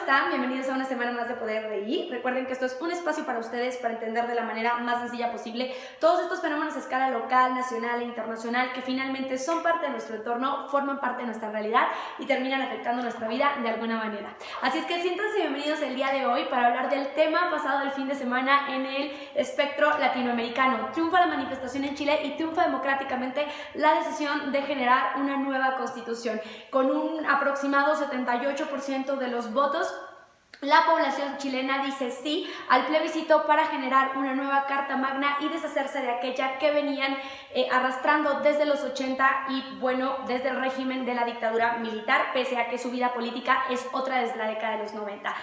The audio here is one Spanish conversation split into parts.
están? Bienvenidos a una semana más de Poder Reír. Recuerden que esto es un espacio para ustedes para entender de la manera más sencilla posible todos estos fenómenos a escala local, nacional e internacional que finalmente son parte de nuestro entorno, forman parte de nuestra realidad y terminan afectando nuestra vida de alguna manera. Así es que siéntanse bienvenidos el día de hoy para hablar del tema pasado del fin de semana en el espectro latinoamericano. Triunfa la manifestación en Chile y triunfa democráticamente la decisión de generar una nueva constitución. Con un aproximado 78% de los votos, la población chilena dice sí al plebiscito para generar una nueva Carta Magna y deshacerse de aquella que venían arrastrando desde los 80 y bueno, desde el régimen de la dictadura militar, pese a que su vida política es otra desde la década de los 90.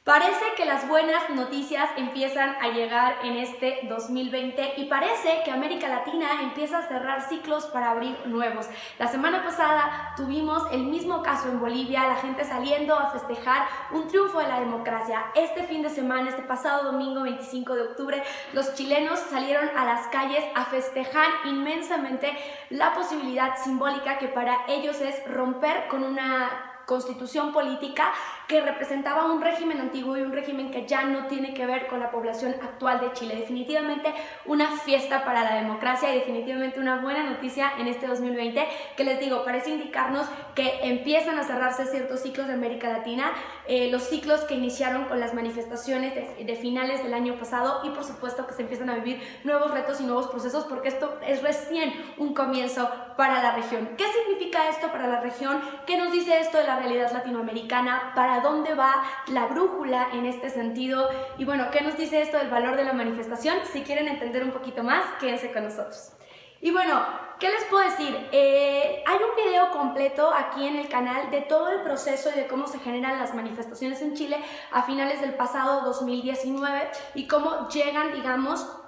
Parece que las buenas noticias empiezan a llegar en este 2020 y parece que América Latina empieza a cerrar ciclos para abrir nuevos. La semana pasada tuvimos el mismo caso en Bolivia, la gente saliendo a festejar un triunfo de la democracia. Este fin de semana, este pasado domingo 25 de octubre, los chilenos salieron a las calles a festejar inmensamente la posibilidad simbólica que para ellos es romper con una constitución política que representaba un régimen antiguo y un régimen que ya no tiene que ver con la población actual de Chile. Definitivamente una fiesta para la democracia y definitivamente una buena noticia en este 2020 que les digo, parece indicarnos que empiezan a cerrarse ciertos ciclos de América Latina, los ciclos que iniciaron con las manifestaciones de finales del año pasado y por supuesto que se empiezan a vivir nuevos retos y nuevos procesos porque esto es recién un comienzo para la región. ¿Qué significa esto para la región? ¿Qué nos dice esto de la realidad latinoamericana? ¿Para dónde va la brújula en este sentido? Y bueno, ¿qué nos dice esto del valor de la manifestación? Si quieren entender un poquito más, quédense con nosotros. Y bueno, ¿qué les puedo decir? Hay un video completo aquí en el canal de todo el proceso y de cómo se generan las manifestaciones en Chile a finales del pasado 2019 y cómo llegan, digamos,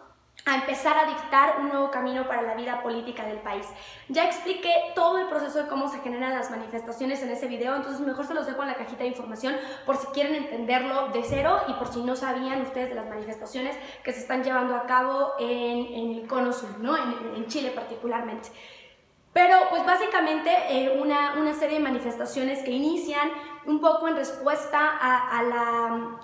a empezar a dictar un nuevo camino para la vida política del país. Ya expliqué todo el proceso de cómo se generan las manifestaciones en ese video, entonces mejor se los dejo en la cajita de información por si quieren entenderlo de cero y por si no sabían ustedes de las manifestaciones que se están llevando a cabo en el Cono Sur, ¿no? en Chile particularmente. Pero pues básicamente una serie de manifestaciones que inician un poco en respuesta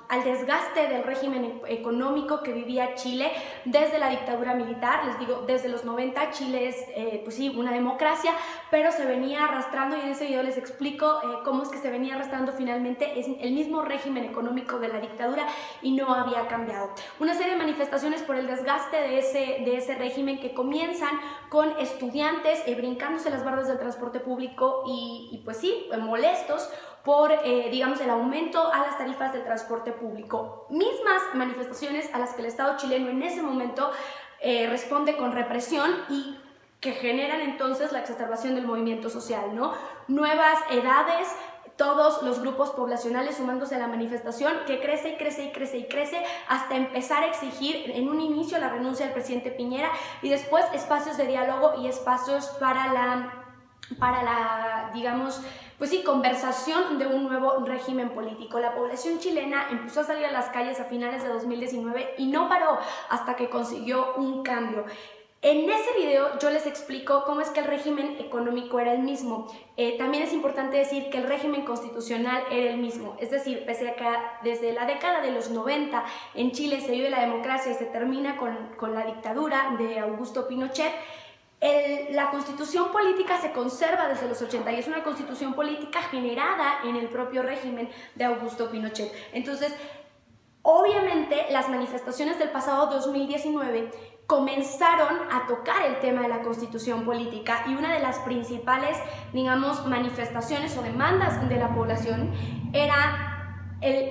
al desgaste del régimen económico que vivía Chile desde la dictadura militar. Les digo, desde los 90 Chile es, pues sí, una democracia, pero se venía arrastrando, y en ese video les explico cómo es que se venía arrastrando finalmente es el mismo régimen económico de la dictadura y no había cambiado. Una serie de manifestaciones por el desgaste de ese régimen que comienzan con estudiantes brincándose las barras del transporte público y pues sí, molestos por, digamos, el aumento a las tarifas del transporte público. Mismas manifestaciones a las que el Estado chileno en ese momento responde con represión y que generan entonces la exacerbación del movimiento social, ¿no? Nuevas edades, todos los grupos poblacionales sumándose a la manifestación que crece y crece y crece y crece hasta empezar a exigir en un inicio la renuncia del presidente Piñera y después espacios de diálogo y espacios para la, digamos, pues sí, conversación de un nuevo régimen político. La población chilena empezó a salir a las calles a finales de 2019 y no paró hasta que consiguió un cambio. En ese video yo les explico cómo es que el régimen económico era el mismo. También es importante decir que el régimen constitucional era el mismo. Es decir, pese a que desde la década de los 90 en Chile se vive la democracia y se termina con la dictadura de Augusto Pinochet, la constitución política se conserva desde los 80 y es una constitución política generada en el propio régimen de Augusto Pinochet. Entonces, obviamente, las manifestaciones del pasado 2019 comenzaron a tocar el tema de la constitución política y una de las principales, digamos, manifestaciones o demandas de la población era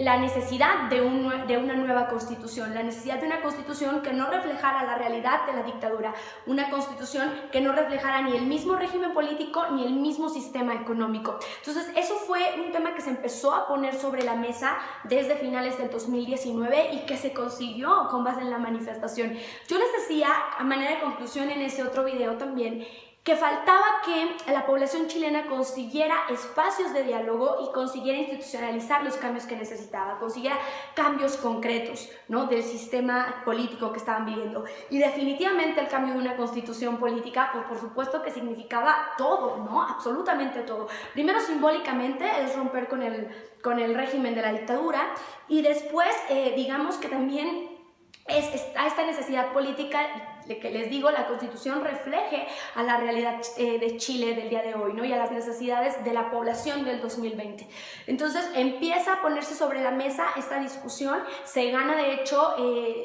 la necesidad de una nueva constitución, la necesidad de una constitución que no reflejara la realidad de la dictadura, una constitución que no reflejara ni el mismo régimen político ni el mismo sistema económico. Entonces eso fue un tema que se empezó a poner sobre la mesa desde finales del 2019 y que se consiguió con base en la manifestación. Yo les decía, a manera de conclusión en ese otro video también, que faltaba que la población chilena consiguiera espacios de diálogo y consiguiera institucionalizar los cambios que necesitaba, consiguiera cambios concretos, ¿no?, del sistema político que estaban viviendo. Y definitivamente el cambio de una constitución política, pues por supuesto que significaba todo, ¿no?, absolutamente todo. Primero, simbólicamente, es romper con el régimen de la dictadura, y después, digamos que también está esta necesidad política que les digo, la Constitución refleje a la realidad de Chile del día de hoy, ¿no?, y a las necesidades de la población del 2020. Entonces empieza a ponerse sobre la mesa esta discusión, se gana de hecho,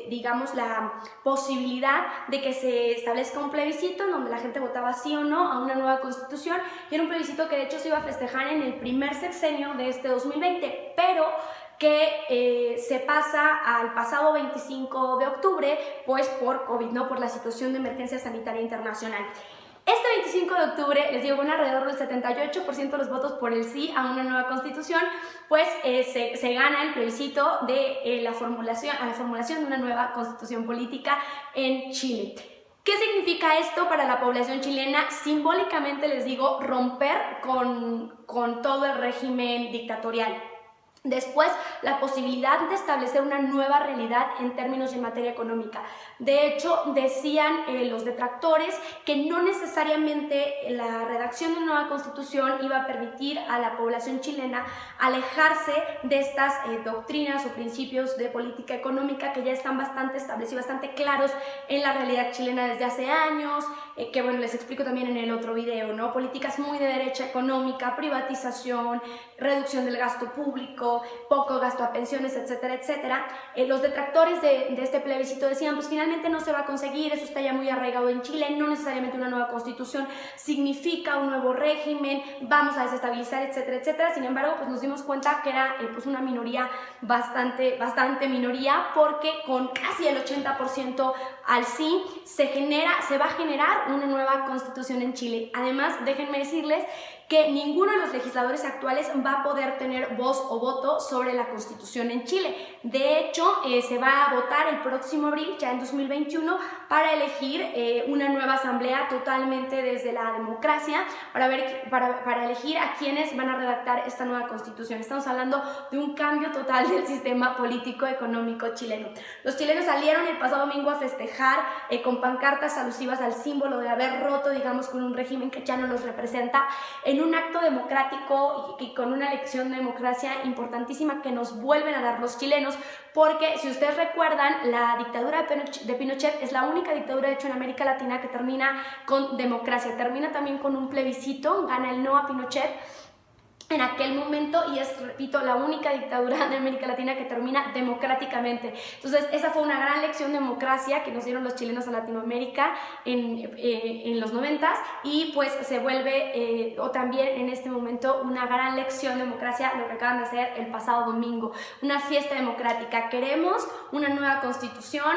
digamos, la posibilidad de que se establezca un plebiscito en donde la gente votaba sí o no a una nueva Constitución, y era un plebiscito que de hecho se iba a festejar en el primer sexenio de este 2020, pero que se pasa al pasado 25 de octubre, pues por COVID, ¿no?, por la situación de emergencia sanitaria internacional. Este 25 de octubre, les digo, con alrededor del 78% de los votos por el sí a una nueva constitución, pues se gana el plebiscito de la formulación de una nueva constitución política en Chile. ¿Qué significa esto para la población chilena? Simbólicamente, les digo, romper con todo el régimen dictatorial. Después, la posibilidad de establecer una nueva realidad en términos de materia económica. De hecho, decían los detractores que no necesariamente la redacción de una nueva constitución iba a permitir a la población chilena alejarse de estas doctrinas o principios de política económica que ya están bastante establecidos, bastante claros en la realidad chilena desde hace años, que bueno, les explico también en el otro video, ¿no? Políticas muy de derecha económica, privatización, reducción del gasto público, poco gasto a pensiones, etcétera, etcétera. Los detractores de este plebiscito decían, pues finalmente no se va a conseguir, eso está ya muy arraigado en Chile, no necesariamente una nueva constitución significa un nuevo régimen, vamos a desestabilizar, etcétera, etcétera. Sin embargo, pues nos dimos cuenta que era pues una minoría, bastante minoría, porque con casi el 80% al sí se va a generar una nueva constitución en Chile. Además, déjenme decirles que ninguno de los legisladores actuales va a poder tener voz o voto sobre la Constitución en Chile. De hecho, se va a votar el próximo abril, ya en 2021, para elegir una nueva asamblea totalmente desde la democracia, para elegir a quienes van a redactar esta nueva Constitución. Estamos hablando de un cambio total del sistema político-económico chileno. Los chilenos salieron el pasado domingo a festejar con pancartas alusivas al símbolo de haber roto, digamos, con un régimen que ya no los representa, en un acto democrático y con una lección de democracia importantísima que nos vuelven a dar los chilenos, porque si ustedes recuerdan, la dictadura de Pinochet es la única dictadura, de hecho, en América Latina que termina con democracia, termina también con un plebiscito, gana el no a Pinochet en aquel momento, y es, repito, la única dictadura de América Latina que termina democráticamente. Entonces, esa fue una gran lección de democracia que nos dieron los chilenos a Latinoamérica en los 90s, y pues se vuelve, o también en este momento, una gran lección de democracia, lo que acaban de hacer el pasado domingo, una fiesta democrática. Queremos una nueva constitución,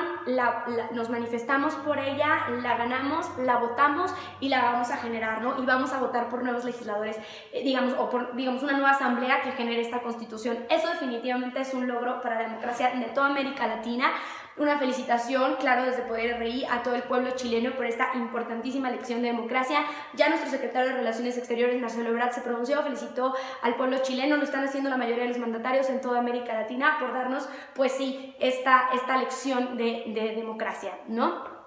nos manifestamos por ella, la ganamos, la votamos y la vamos a generar, ¿no? Y vamos a votar por nuevos legisladores, digamos, una nueva asamblea que genere esta constitución. Eso definitivamente es un logro para la democracia de toda América Latina. Una felicitación, claro, desde Poder RI a todo el pueblo chileno por esta importantísima lección de democracia. Ya nuestro secretario de Relaciones Exteriores, Marcelo Ebrard, se pronunció, felicitó al pueblo chileno. Lo están haciendo la mayoría de los mandatarios en toda América Latina por darnos, pues sí, esta lección de democracia, ¿no?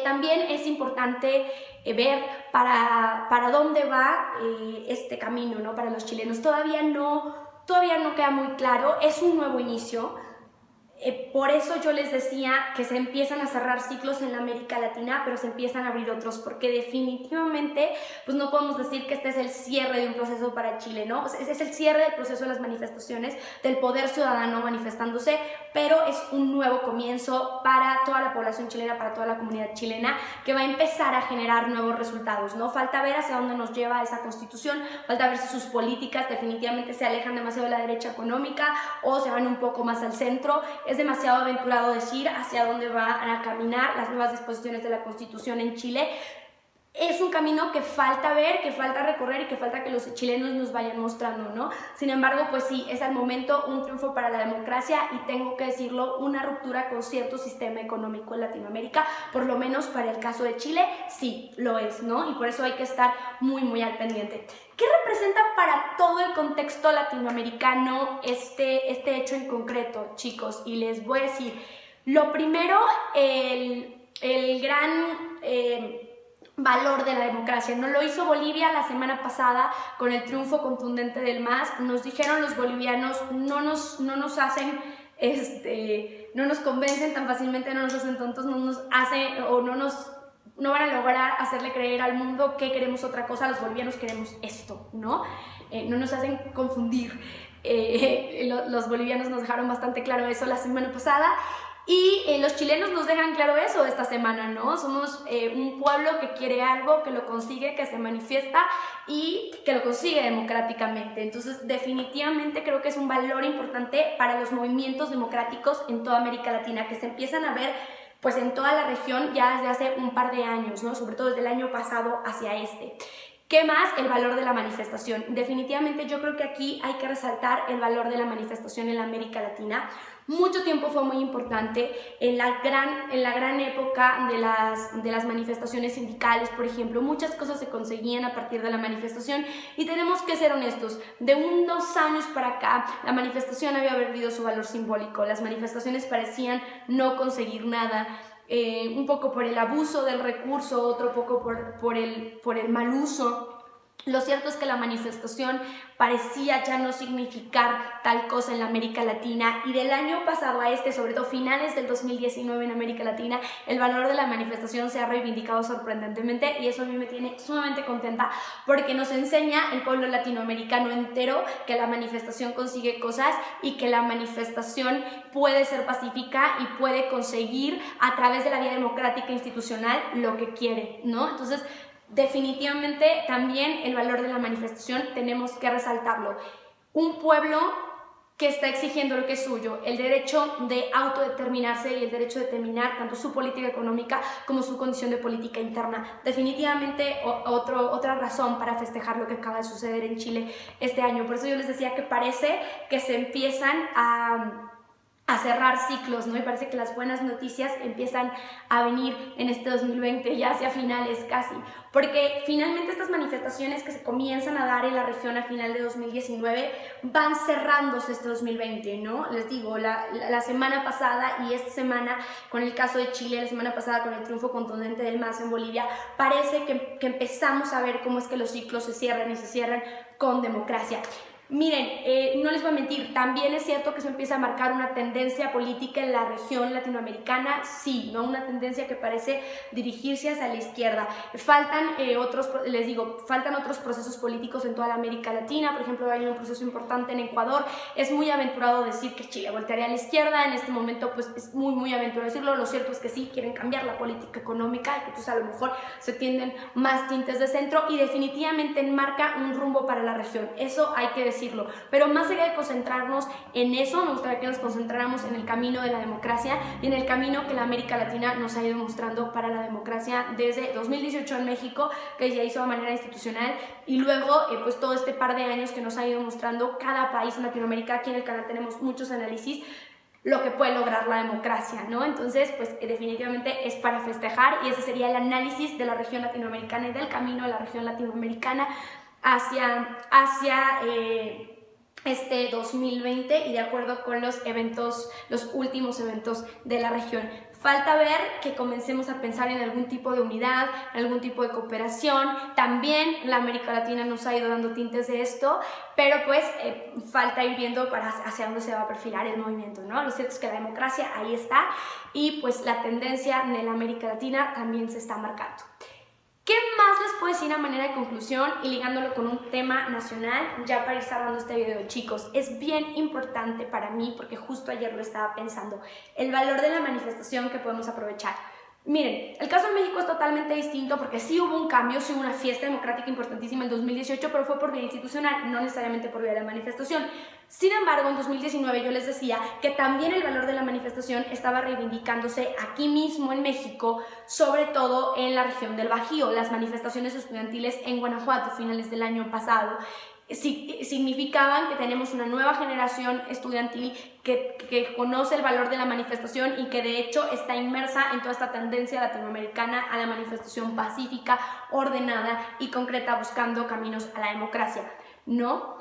También es importante ver para dónde va este camino, ¿no?, para los chilenos. Todavía no queda muy claro, es un nuevo inicio. Por eso yo les decía que se empiezan a cerrar ciclos en la América Latina, pero se empiezan a abrir otros, porque definitivamente pues no podemos decir que este es el cierre de un proceso para Chile, ¿no? Es el cierre del proceso de las manifestaciones, del poder ciudadano manifestándose, pero es un nuevo comienzo para toda la población chilena, para toda la comunidad chilena, que va a empezar a generar nuevos resultados, ¿no? Falta ver hacia dónde nos lleva esa constitución, falta ver si sus políticas definitivamente se alejan demasiado de la derecha económica o se van un poco más al centro. Es demasiado aventurado decir hacia dónde van a caminar las nuevas disposiciones de la Constitución en Chile. es un camino que falta ver, que falta recorrer y que falta que los chilenos nos vayan mostrando, ¿no? Sin embargo, pues sí, es al momento un triunfo para la democracia y tengo que decirlo, una ruptura con cierto sistema económico en Latinoamérica, por lo menos para el caso de Chile, sí, lo es, ¿no? Y por eso hay que estar muy, muy al pendiente. ¿Qué representa para todo el contexto latinoamericano este hecho en concreto, chicos? Y les voy a decir, lo primero, el gran valor de la democracia. No lo hizo Bolivia la semana pasada con el triunfo contundente del MAS. Nos dijeron los bolivianos, no nos hacen, no nos convencen tan fácilmente, no nos hacen tontos, no van a lograr hacerle creer al mundo que queremos otra cosa, los bolivianos queremos esto, ¿no? No nos hacen confundir. Los bolivianos nos dejaron bastante claro eso la semana pasada. Y los chilenos nos dejan claro eso esta semana, ¿no? Somos un pueblo que quiere algo, que lo consigue, que se manifiesta y que lo consigue democráticamente. Entonces, definitivamente creo que es un valor importante para los movimientos democráticos en toda América Latina, que se empiezan a ver pues en toda la región ya desde hace un par de años, ¿no? Sobre todo desde el año pasado hacia este. ¿Qué más? El valor de la manifestación. Definitivamente yo creo que aquí hay que resaltar el valor de la manifestación en la América Latina. Mucho tiempo fue muy importante en la gran época de las manifestaciones sindicales, por ejemplo. Muchas cosas se conseguían a partir de la manifestación y tenemos que ser honestos. De unos años para acá, la manifestación había perdido su valor simbólico. Las manifestaciones parecían no conseguir nada. Un poco por el abuso del recurso, otro poco por el mal uso. Lo cierto es que la manifestación parecía ya no significar tal cosa en la América Latina y del año pasado a sobre todo finales del 2019 en América Latina, el valor de la manifestación se ha reivindicado sorprendentemente y eso a mí me tiene sumamente contenta porque nos enseña el pueblo latinoamericano entero que la manifestación consigue cosas y que la manifestación puede ser pacífica y puede conseguir a través de la vía democrática e institucional lo que quiere, ¿no? Entonces, definitivamente también el valor de la manifestación tenemos que resaltarlo. Un pueblo que está exigiendo lo que es suyo, el derecho de autodeterminarse y el derecho de determinar tanto su política económica como su condición de política interna. Definitivamente otra razón para festejar lo que acaba de suceder en Chile este año. Por eso yo les decía que parece que se empiezan a cerrar ciclos, ¿no? Y parece que las buenas noticias empiezan a venir en este 2020, ya hacia finales casi, porque finalmente estas manifestaciones que se comienzan a dar en la región a final de 2019 van cerrándose este 2020, ¿no? Les digo, la semana pasada y esta semana con el caso de Chile, la semana pasada con el triunfo contundente del MAS en Bolivia, parece que empezamos a ver cómo es que los ciclos se cierran y se cierran con democracia. Miren, no les voy a mentir, también es cierto que eso empieza a marcar una tendencia política en la región latinoamericana, sí, ¿no? Una tendencia que parece dirigirse hacia la izquierda. Faltan otros procesos políticos en toda la América Latina, por ejemplo, hay un proceso importante en Ecuador. Es muy aventurado decir que Chile voltearía a la izquierda, en este momento pues es muy, muy aventurado decirlo. Lo cierto es que sí, quieren cambiar la política económica, que pues a lo mejor se tienden más tintes de centro y definitivamente enmarca un rumbo para la región. Eso hay que decirlo. Pero más allá de concentrarnos en eso, me gustaría que nos concentráramos en el camino de la democracia y en el camino que la América Latina nos ha ido mostrando para la democracia desde 2018 en México, que ya hizo de manera institucional, y luego pues todo este par de años que nos ha ido mostrando cada país en Latinoamérica. Aquí en el canal tenemos muchos análisis lo que puede lograr la democracia, ¿no? Entonces, pues definitivamente es para festejar y ese sería el análisis de la región latinoamericana y del camino de la región latinoamericana hacia este 2020 y de acuerdo con los últimos eventos de la región. Falta ver que comencemos a pensar en algún tipo de unidad, algún tipo de cooperación. También la América Latina nos ha ido dando tintes de esto, pero pues falta ir viendo hacia dónde se va a perfilar el movimiento, ¿no? Lo cierto es que la democracia ahí está y pues la tendencia en la América Latina también se está marcando. ¿Qué más les puedo decir a manera de conclusión y ligándolo con un tema nacional ya para ir cerrando este video, chicos? Es bien importante para mí porque justo ayer lo estaba pensando, el valor de la manifestación que podemos aprovechar. Miren, el caso de México es totalmente distinto porque sí hubo un cambio, sí hubo una fiesta democrática importantísima en 2018, pero fue por vía institucional, no necesariamente por vía de la manifestación. Sin embargo, en 2019 yo les decía que también el valor de la manifestación estaba reivindicándose aquí mismo en México, sobre todo en la región del Bajío, las manifestaciones estudiantiles en Guanajuato, finales del año pasado. Significaban que tenemos una nueva generación estudiantil que conoce el valor de la manifestación y que de hecho está inmersa en toda esta tendencia latinoamericana a la manifestación pacífica, ordenada y concreta, buscando caminos a la democracia, ¿no?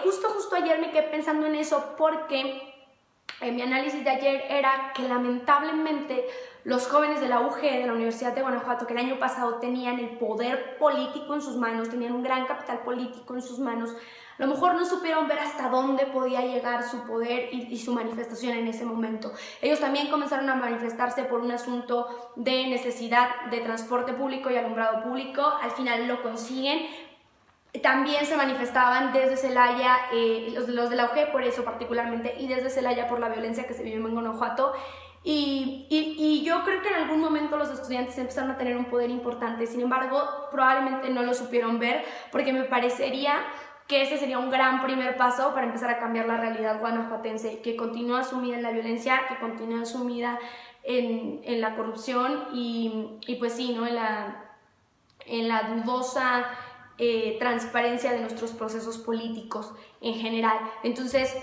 Justo ayer me quedé pensando en eso porque mi análisis de ayer era que lamentablemente los jóvenes de la UG, de la Universidad de Guanajuato, que el año pasado tenían el poder político en sus manos, tenían un gran capital político en sus manos, a lo mejor no supieron ver hasta dónde podía llegar su poder y su manifestación en ese momento. Ellos también comenzaron a manifestarse por un asunto de necesidad de transporte público y alumbrado público, al final lo consiguen. También se manifestaban desde Celaya, los de la UG por eso particularmente, y desde Celaya por la violencia que se vive en Guanajuato. Y yo creo que en algún momento los estudiantes empezaron a tener un poder importante, sin embargo, probablemente no lo supieron ver, porque me parecería que ese sería un gran primer paso para empezar a cambiar la realidad guanajuatense, que continúa sumida en la violencia, que continúa sumida en la corrupción y pues sí, ¿no? en la dudosa transparencia de nuestros procesos políticos en general. Entonces,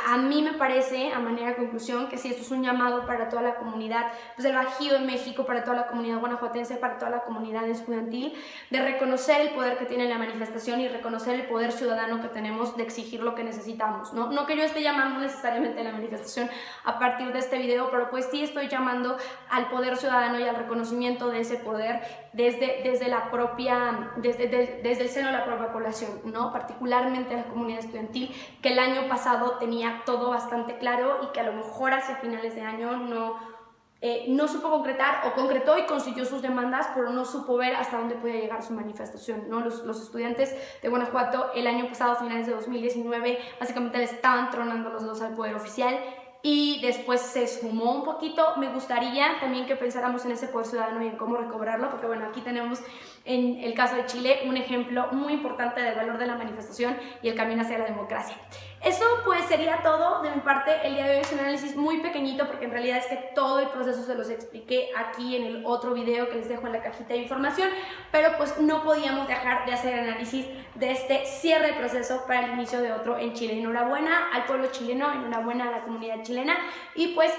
a mí me parece, a manera de conclusión, que sí, esto es un llamado para toda la comunidad, pues del Bajío de México, para toda la comunidad guanajuatense, para toda la comunidad estudiantil, de reconocer el poder que tiene la manifestación y reconocer el poder ciudadano que tenemos de exigir lo que necesitamos, ¿no? No que yo esté llamando necesariamente a la manifestación a partir de este video, pero pues sí estoy llamando al poder ciudadano y al reconocimiento de ese poder desde la propia, desde el seno de la propia población, ¿no? Particularmente la comunidad estudiantil, que el año pasado tenía todo bastante claro y que a lo mejor hacia finales de año no supo concretar o concretó y consiguió sus demandas, pero no supo ver hasta dónde podía llegar su manifestación, ¿no? Los estudiantes de Guanajuato el año pasado, a finales de 2019, básicamente le estaban tronando los dedos al poder oficial y después se esfumó un poquito. Me gustaría también que pensáramos en ese poder ciudadano y en cómo recobrarlo, porque bueno, aquí tenemos en el caso de Chile un ejemplo muy importante del valor de la manifestación y el camino hacia la democracia. Eso pues sería todo de mi parte. El día de hoy es un análisis muy pequeñito porque en realidad es que todo el proceso se los expliqué aquí en el otro video que les dejo en la cajita de información, pero pues no podíamos dejar de hacer análisis de este cierre de proceso para el inicio de otro en Chile. Enhorabuena al pueblo chileno, enhorabuena a la comunidad chilena y pues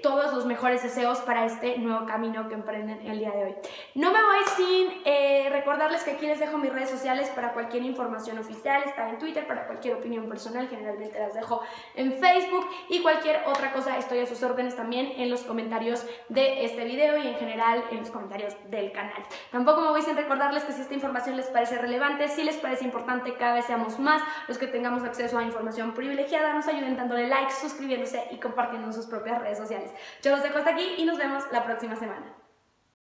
todos los mejores deseos para este nuevo camino que emprenden el día de hoy. No me voy sin recordarles que aquí les dejo mis redes sociales para cualquier información oficial. Está en Twitter para cualquier opinión personal, generalmente las dejo en Facebook, y cualquier otra cosa estoy a sus órdenes también en los comentarios de este video y en general en los comentarios del canal. Tampoco me voy sin recordarles que si esta información les parece relevante, si les parece importante, cada vez seamos más los que tengamos acceso a información privilegiada, nos ayuden dándole like, suscribiéndose y compartiendo en sus propias redes sociales. Yo los dejo hasta aquí y nos vemos la próxima semana.